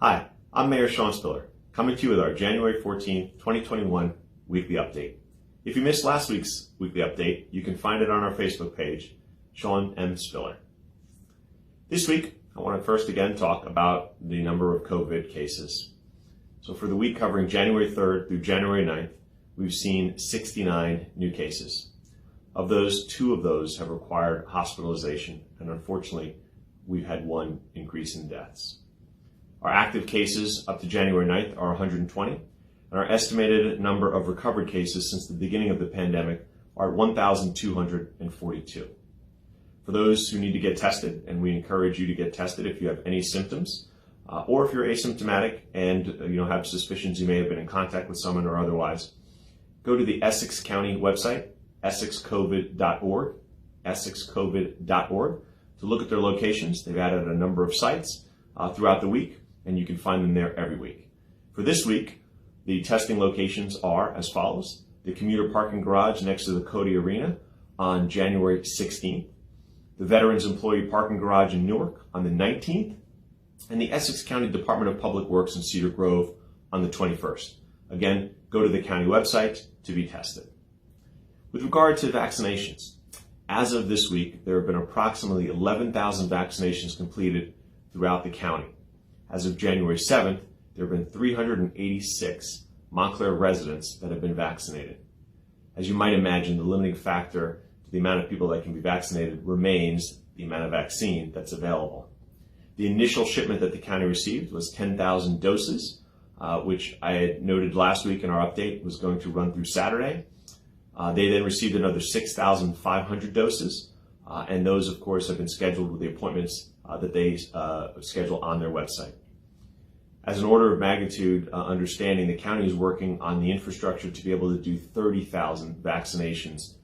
Hi, I'm Mayor Sean Spiller, coming to you with our January 14th, 2021 weekly update. If you missed last week's weekly update, you can find it on our Facebook page, Sean M. Spiller. This week, I want to first again talk about the number of COVID cases. So for the week covering January 3rd through January 9th, we've seen 69 new cases. Of those, 2 of those have required hospitalization, and unfortunately, we've had 1 increase in deaths. Our active cases up to January 9th are 120, and our estimated number of recovered cases since the beginning of the pandemic are 1,242. For those who need to get tested, and we encourage you to get tested if you have any symptoms, or if you're asymptomatic and have suspicions you may have been in contact with someone or otherwise, go to the Essex County website, essexcovid.org, essexcovid.org, to look at their locations. They've added a number of sites throughout the week, and you can find them there every week. For this week, the testing locations are as follows: the commuter parking garage next to the Cody Arena on January 16th, the Veterans Employee Parking Garage in Newark on the 19th, and the Essex County Department of Public Works in Cedar Grove on the 21st. Again, go to the county website to be tested. With regard to vaccinations, as of this week, there have been approximately 11,000 vaccinations completed throughout the county. As of January 7th, there have been 386 Montclair residents that have been vaccinated. As you might imagine, the limiting factor to the amount of people that can be vaccinated remains the amount of vaccine that's available. The initial shipment that the county received was 10,000 doses, which I had noted last week in our update was going to run through Saturday. They then received another 6,500 doses, and those, of course, have been scheduled with the appointments that they schedule on their website. As an order of magnitude understanding, the county is working on the infrastructure to be able to do 30,000 vaccinations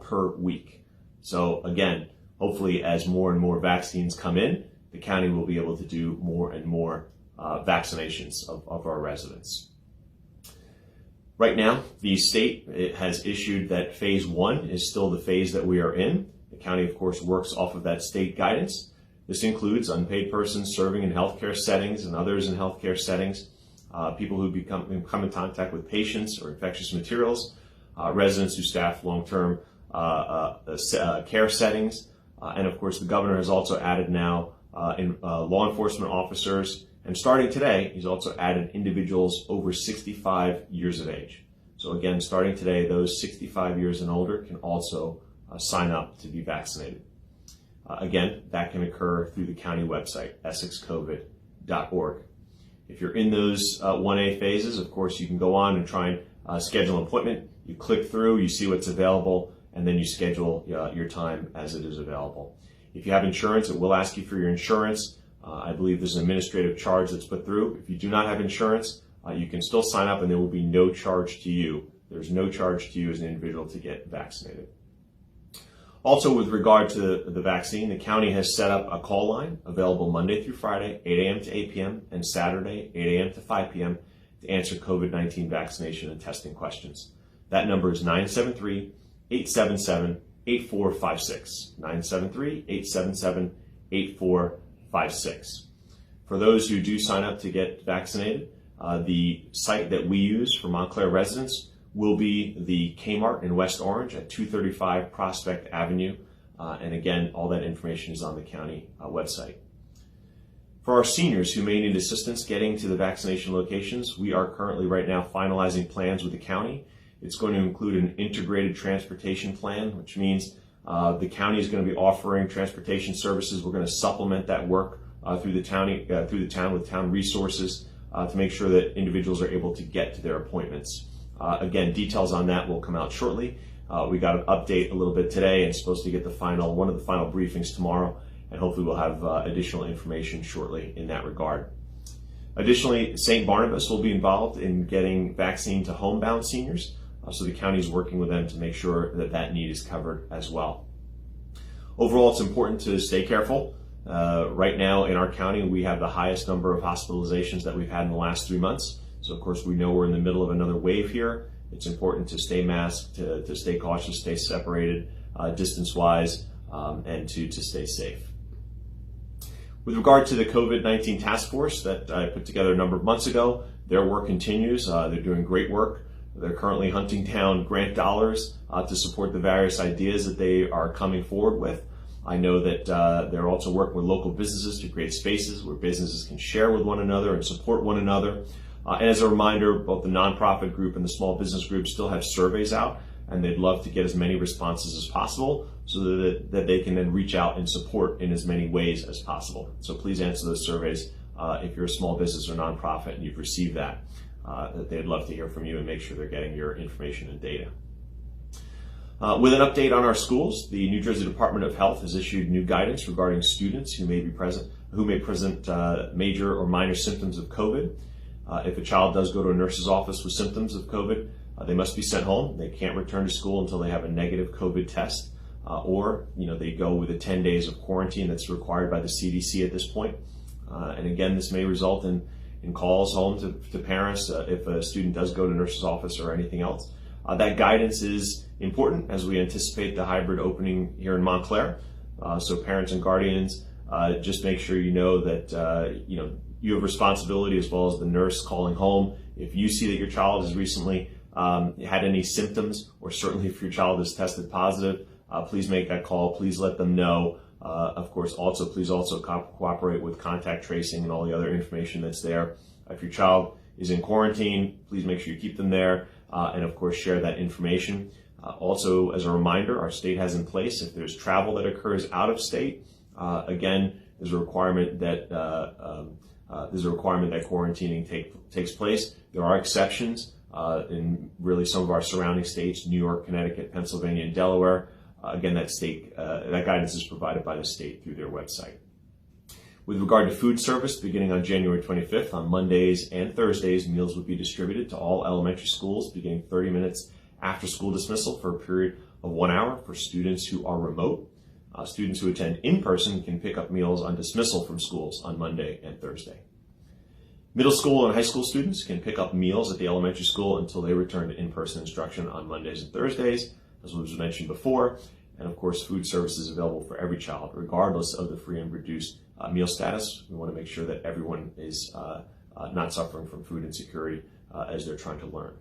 per week. So again, hopefully as more and more vaccines come in, the county will be able to do more and more vaccinations of our residents. Right now, the state has issued that phase 1 is still the phase that we are in. The county, of course, works off of that state guidance. This includes unpaid persons serving in healthcare settings and others in healthcare settings, people who come in contact with patients or infectious materials, residents who staff long-term care settings, and of course the governor has also added now law enforcement officers, and starting today, he's also added individuals over 65 years of age. So again, starting today, those 65 years and older can also sign up to be vaccinated. Again, that can occur through the county website, essexcovid.org. If you're in those 1A phases, of course, you can go on and try and schedule an appointment. You click through, you see what's available, and then you schedule your time as it is available. If you have insurance, it will ask you for your insurance. I believe there's an administrative charge that's put through. If you do not have insurance, you can still sign up and there will be no charge to you. There's no charge to you as an individual to get vaccinated. Also, with regard to the vaccine, the county has set up a call line available Monday through Friday, 8 a.m. to 8 p.m., and Saturday, 8 a.m. to 5 p.m. to answer COVID-19 vaccination and testing questions. That number is 973-877-8456, 973-877-8456. For those who do sign up to get vaccinated, the site that we use for Montclair residents will be the Kmart in West Orange at 235 Prospect Avenue. And again, all that information is on the county website. For our seniors who may need assistance getting to the vaccination locations, we are currently right now finalizing plans with the county. It's going to include an integrated transportation plan, which means the county is going to be offering transportation services. We're going to supplement that work through the town with town resources to make sure that individuals are able to get to their appointments. Again, details on that will come out shortly. We got an update a little bit today and supposed to get one of the final briefings tomorrow, and hopefully we'll have additional information shortly in that regard. Additionally, St. Barnabas will be involved in getting vaccine to homebound seniors, so the county is working with them to make sure that that need is covered as well. Overall, it's important to stay careful. Right now in our county, we have the highest number of hospitalizations that we've had in the last 3 months. So of course, we know we're in the middle of another wave here. It's important to stay masked, to stay cautious, stay separated distance-wise, and to stay safe. With regard to the COVID-19 task force that I put together a number of months ago, their work continues. They're doing great work. They're currently hunting down grant dollars to support the various ideas that they are coming forward with. I know that they're also working with local businesses to create spaces where businesses can share with one another and support one another. And as a reminder, both the nonprofit group and the small business group still have surveys out, and they'd love to get as many responses as possible so that they can then reach out and support in as many ways as possible. So please answer those surveys if you're a small business or nonprofit and you've received that they'd love to hear from you and make sure they're getting your information and data. With an update on our schools, the New Jersey Department of Health has issued new guidance regarding students who may present major or minor symptoms of COVID. If a child does go to a nurse's office with symptoms of COVID, they must be sent home. They can't return to school until they have a negative COVID test, or they go with the 10 days of quarantine that's required by the CDC at this point. And again, this may result in calls home to parents if a student does go to nurse's office or anything else. That guidance is important as we anticipate the hybrid opening here in Montclair. So parents and guardians, just make sure you know that you have responsibility, as well as the nurse calling home. If you see that your child has recently had any symptoms, or certainly if your child is tested positive, please make that call. Please let them know. Of course, please cooperate with contact tracing and all the other information that's there. If your child is in quarantine, please make sure you keep them there, and of course share that information. Also, as a reminder, our state has in place, if there's travel that occurs out of state, again, there's a requirement that quarantining takes place. There are exceptions in really some of our surrounding states: New York, Connecticut, Pennsylvania, and Delaware. Again, that guidance is provided by the state through their website. With regard to food service, beginning on January 25th, on Mondays and Thursdays, meals would be distributed to all elementary schools beginning 30 minutes after school dismissal for a period of 1 hour for students who are remote. Students who attend in person can pick up meals on dismissal from schools on Monday and Thursday. Middle school and high school students can pick up meals at the elementary school until they return to in-person instruction on Mondays and Thursdays, as was mentioned before. And of course, food service is available for every child, regardless of the free and reduced meal status. We want to make sure that everyone is not suffering from food insecurity as they're trying to learn.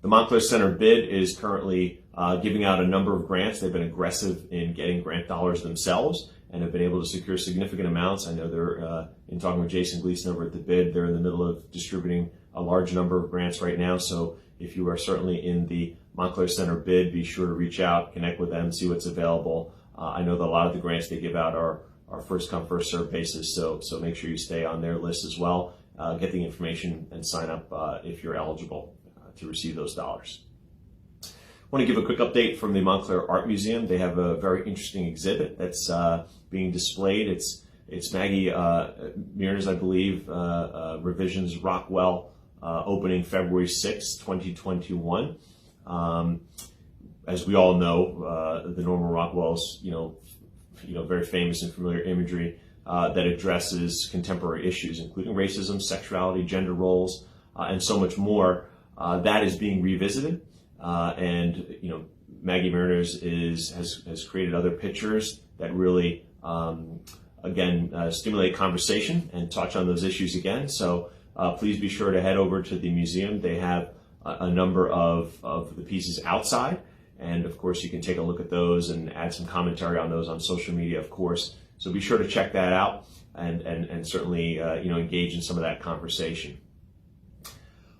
The Montclair Center bid is currently giving out a number of grants. They've been aggressive in getting grant dollars themselves and have been able to secure significant amounts. I know they're, in talking with Jason Gleason over at the bid, they're in the middle of distributing a large number of grants right now. So if you are certainly in the Montclair Center bid, be sure to reach out, connect with them, see what's available. I know that a lot of the grants they give out are first come, first served basis, so make sure you stay on their list as well. Get the information and sign up if you're eligible to receive those dollars. I want to give a quick update from the Montclair Art Museum. They have a very interesting exhibit that's being displayed. It's Maggie Mearner's, I believe, revisions Rockwell, opening February 6, 2021. As we all know, the Norman Rockwell's, very famous and familiar imagery that addresses contemporary issues, including racism, sexuality, gender roles, and so much more. That is being revisited, and Maggie Mearner's has created other pictures that really, stimulate conversation and touch on those issues again. So please be sure to head over to the museum. They have a number of the pieces outside. And of course, you can take a look at those and add some commentary on those on social media, of course. So be sure to check that out and certainly engage in some of that conversation.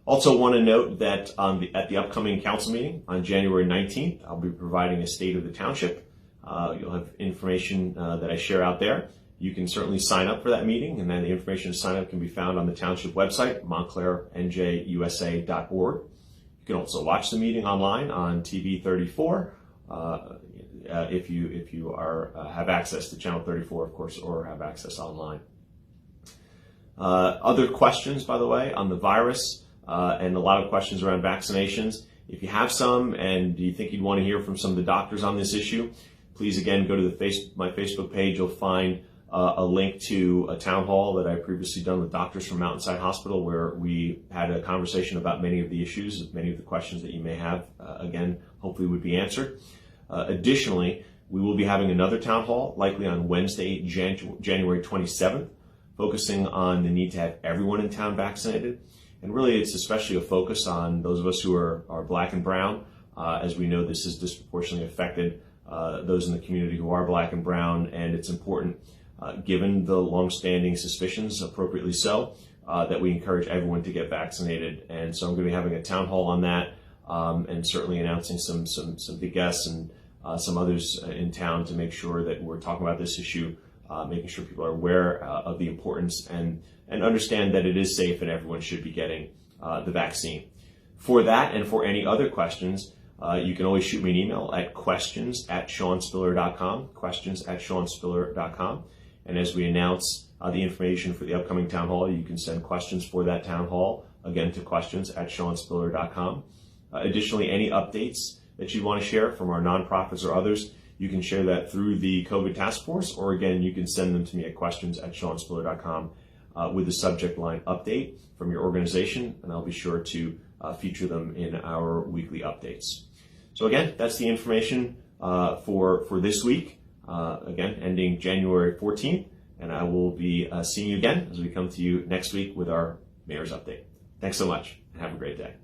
Also want to note that at the upcoming council meeting on January 19th, I'll be providing a state of the township. You'll have information that I share out there. You can certainly sign up for that meeting, and then the information to sign up can be found on the township website, montclairnjusa.org. You can also watch the meeting online on TV 34 if you have access to channel 34, of course, or have access online. Other questions, by the way, on the virus and a lot of questions around vaccinations. If you have some and you think you'd want to hear from some of the doctors on this issue, please again go to my Facebook page. You'll find a link to a town hall that I previously done with doctors from Mountainside Hospital, where we had a conversation about many of the issues, many of the questions that you may have, again, hopefully would be answered. Additionally, We will be having another town hall, likely on Wednesday, January 27th, focusing on the need to have everyone in town vaccinated. And really, it's especially a focus on those of us who are Black and brown. As we know, this has disproportionately affected those in the community who are Black and brown, and it's important, given the longstanding suspicions, appropriately so, that we encourage everyone to get vaccinated. And so I'm going to be having a town hall on that, and certainly announcing some big guests and some others in town to make sure that we're talking about this issue, making sure people are aware of the importance and understand that it is safe and everyone should be getting the vaccine. For that and for any other questions, you can always shoot me an email at questions@seanspiller.com, questions@seanspiller.com. And as we announce the information for the upcoming town hall, you can send questions for that town hall, again, to questions@seanspiller.com. Additionally, any updates that you want to share from our nonprofits or others, you can share that through the COVID task force, or again, you can send them to me at questions@seanspiller.com with the subject line update from your organization, and I'll be sure to feature them in our weekly updates. So again, that's the information for this week, again, ending January 14th, and I will be seeing you again as we come to you next week with our Mayor's Update. Thanks so much, and have a great day.